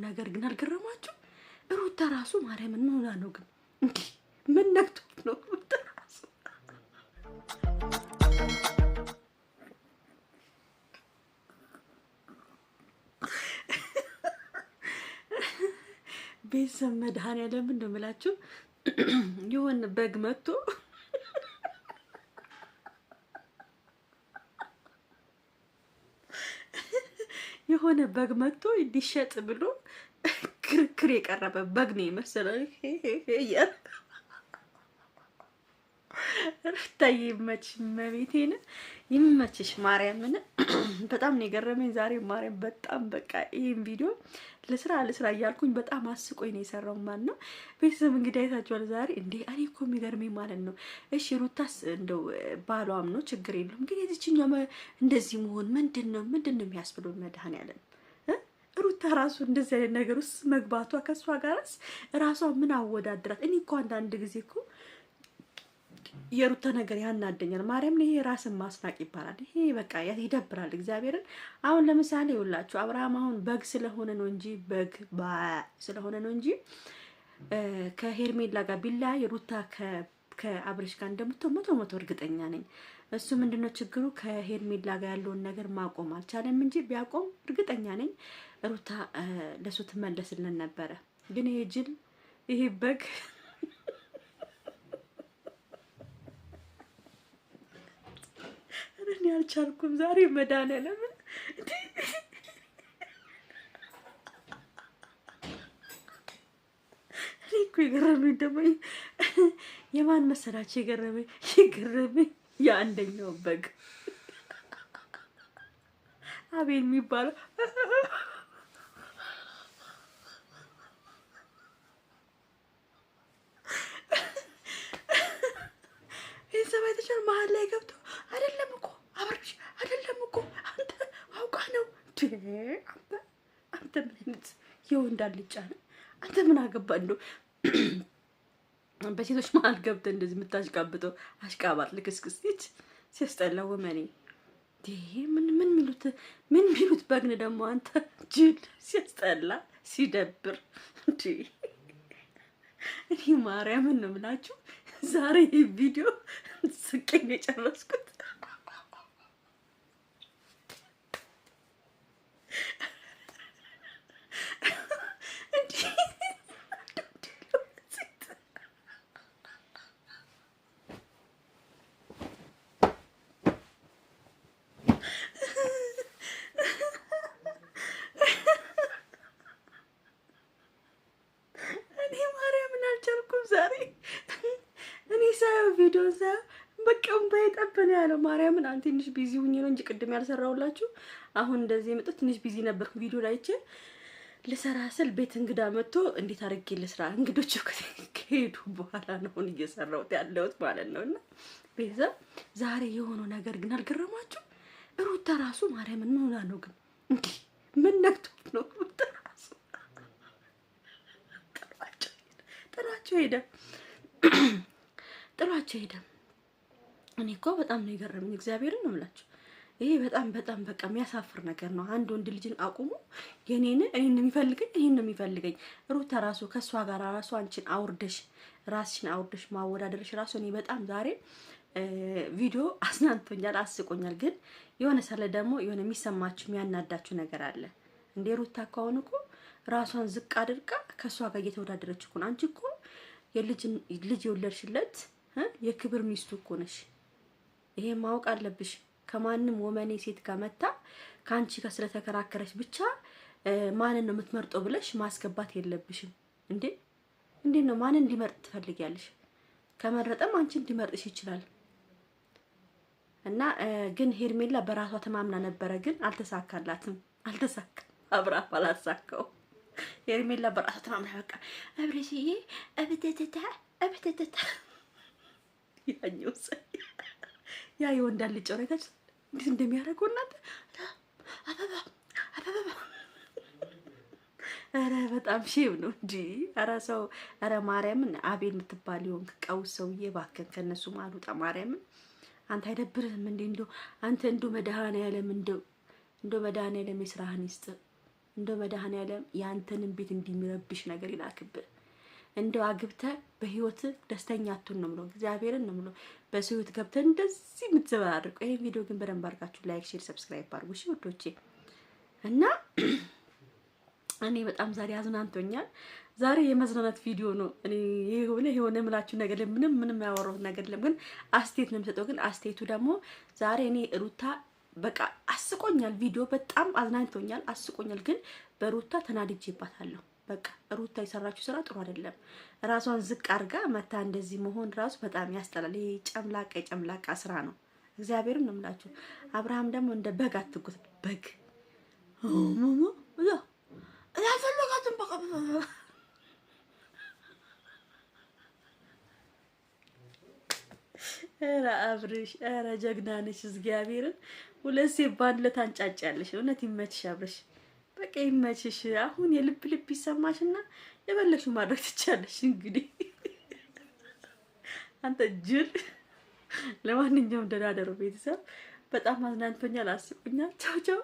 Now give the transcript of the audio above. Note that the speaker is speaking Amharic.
ነገር ግን አልገረማችሁ? ሩታ ራሱ ማርያምን ምን ሆና ነው ግን? እንዴ ምን ነክቶት ነው ሩታ ራሱ? ቤተሰብ መድኃኒዓለም እንደምላችሁ የሆነ በግ መጥቶ የሆነ በግ መጥቶ እንዲሸጥ ብሎ ክርክር የቀረበ በግ ነው የመሰለው። ሩታዬ ይመችሽ፣ መቤቴን ይመችሽ፣ ማርያምን በጣም ነው የገረመኝ ዛሬ። ማርያም በጣም በቃ ይሄን ቪዲዮ ለስራ እያልኩኝ በጣም አስቆኝ ነው የሰራው ማለት ነው። ቤተሰብ እንግዲህ አይታችኋል ዛሬ። እንዴ እኔ እኮ የሚገርመኝ ማለት ነው፣ እሺ ሩታስ እንደው ባሏም ነው ችግር የለውም፣ ግን የዚችኛው እንደዚህ መሆን ምንድነው የሚያስብለው? መድኃኒዓለም ሩታ ራሱ እንደዚህ አይነት ነገር ውስጥ መግባቷ ከሷ ጋርስ ራሷ ምን አወዳድራት? እኔ እኮ አንዳንድ ጊዜ እኮ የሩታ ነገር ያናደኛል። ማርያም ይሄ ራስን ማስናቅ ይባላል። ይሄ በቃ ይደብራል እግዚአብሔርን። አሁን ለምሳሌ ይኸውላችሁ አብርሃም አሁን በግ ስለሆነ ነው እንጂ ስለሆነ ነው እንጂ ከሄርሜላ ጋር ቢለያይ ሩታ ከአብርሽ ጋር እንደምትሆን መቶ እርግጠኛ ነኝ። እሱ ምንድነው ችግሩ? ከሄርሜላ ጋር ያለውን ነገር ማቆም አልቻለም እንጂ ቢያቆም እርግጠኛ ነኝ ሩታ ለሱ ትመለስልን ነበረ። ግን ይሄ ጅል ይሄ በግ እኔ አልቻልኩም ዛሬ መድኃኒዓለም። እኔ እኮ የገረመኝ ደግሞ የማን መሰላችሁ? የገረመኝ የአንደኛው በግ አቤል የሚባለው የሰማይተቻል መሀል ላይ ገብቶ አይደለም እኮ አብርሽ አይደለም እኮ አንተ አውቃ ነው አንተ ምን አይነት የወንድ አልጫ ነው አንተ? ምን አገባ እንደው በሴቶች መሀል ገብተህ እንደዚህ የምታሽቃብጠው አሽቃባጥ ልክስክስ ልጅ ሲያስጠላ ወመኔ። ይሄ ምን ሚሉት በግን ደግሞ አንተ ጅል ሲያስጠላ ሲደብር። እንዴ እኔ ማርያምን ነው የምላችሁ ዛሬ ይሄ ቪዲዮ ስቄን የጨረስኩት። ዛሬ እኔ ሳየው ቪዲዮ ሳየው በቃም ባይጠበን ያለው ማርያምን አንተ ትንሽ ቢዚ ሁኜ ነው እንጂ ቅድም ያልሰራውላችሁ። አሁን እንደዚህ የመጣው ትንሽ ቢዚ ነበርኩ። ቪዲዮ ላይ ልሰራ ስል ቤት እንግዳ መጥቶ እንዴት አድርጌ ልስራ? እንግዶቹ ከሄዱ በኋላ ነው እየሰራሁት ያለሁት ማለት ነውና ቤተሰብ ዛሬ የሆነው ነገር ግን አልገረማችሁ? ሩታ ራሱ ማርያምን ምን ሆና ነው ግን? እንዴ ምን ነክቶት ነው ሩታ ራሱ? ጥሏቸው ሄደ። እኔ እኮ በጣም ነው የገረመኝ። እግዚአብሔርን ነው የምላችሁ። ይሄ በጣም በቃ የሚያሳፍር ነገር ነው። አንድ ወንድ ልጅን አቁሙ እኔን ነው የሚፈልገኝ። ሩታ ራሱ ከሷ ጋር ራሱ አንቺን ራስሽን አውርደሽ ማወዳደርሽ ራሱ እኔ በጣም ዛሬ ቪዲዮ አስናንቶኛል፣ አስቆኛል። ግን የሆነ ሳለ ደግሞ የሆነ የሚሰማችሁ የሚያናዳችሁ ነገር አለ። እንደ ሩታ ከሆነ እኮ ራሷን ዝቅ አድርጋ ከሷ ጋር እየተወዳደረች እኮ ነው። አንቺ እኮ ልጅ የወለድሽለት የክብር ሚስቱ እኮ ነሽ። ይሄ ማወቅ አለብሽ። ከማንም ወመኔ ሴት ጋር መጣ ካንቺ ጋር ስለተከራከረች ብቻ ማንን ነው የምትመርጠው ብለሽ ማስገባት የለብሽም። እንዴ ነው ማንን እንዲመርጥ ትፈልጊያለሽ? ከመረጠም አንቺ እንዲመርጥሽ ይችላል። እና ግን ሄርሜላ በራሷ ተማምና ነበረ፣ ግን አልተሳካላትም። አብርሃም አላሳካው። ሄርሜላ በራሷ ተማምና በቃ አብሬሽዬ አብተተታ ያኛው ያ የወንዳል ልጅ ወረጋች እንዴት እንደሚያደርገው እናንተ አበባ ኧረ በጣም ሼም ነው እንጂ ኧረ ማርያምን አቤል የምትባል ይሆንክ ቀውስ ሰውዬ እባክህን ከነሱ ማሉጣ ማርያምን አንተ አይደብርህም እንዴ? አንተ መድኃኒዓለም መድኃኒዓለም የስራህን ይስጥ እንደው መድኃኔዓለም ያንተንም ቤት እንደሚረብሽ ነገር ይላክብህ። እንደው አግብተህ በህይወት ደስተኛ አትሁን ነው የምለው። እግዚአብሔርን ነው የምለው። በሰው ህይወት ገብተህ እንደዚህ የምትዘባርቀው። ይሄን ቪዲዮ ግን በደንብ አድርጋችሁ ላይክ፣ ሼር፣ ሰብስክራይብ አድርጉ እሺ ውዶቼ። እና እኔ በጣም ዛሬ አዝናንቶኛል። ዛሬ የመዝናናት ቪዲዮ ነው። እኔ የሆነ የምላችሁ ነገር ምንም ያወራሁት ነገር የለም፣ ግን አስቴት ነው የምሰጠው። ግን አስቴቱ ደግሞ ዛሬ እኔ ሩታ በቃ አስቆኛል። ቪዲዮ በጣም አዝናንቶኛል፣ አስቆኛል። ግን በሩታ ተናድጄባታለሁ። በቃ ሩታ የሰራችው ስራ ጥሩ አይደለም። ራሷን ዝቅ አድርጋ መታ እንደዚህ መሆን ራሱ በጣም ያስጠላል። ይሄ የጨምላቃ ስራ ነው። እግዚአብሔርን ነው የምላችሁ። አብርሃም ደግሞ እንደ በግ አትጉት። በግ ያፈለጋትን በቃ ኧረ አብርሽ ኧረ ጀግና ነሽ። እግዚአብሔርን ሁለት ሴት በአንድ ላይ ታንጫጫለሽ። እውነት ይመችሽ አብርሽ፣ በቃ ይመችሽ። አሁን የልብ ይሰማሽና የፈለግሽው ማድረግ ትቻለሽ። እንግዲህ አንተ ጅል። ለማንኛውም ደህና ደሩ ቤተሰብ። በጣም አዝናንቶኛል፣ አስቆኛል። ቻው ቻው።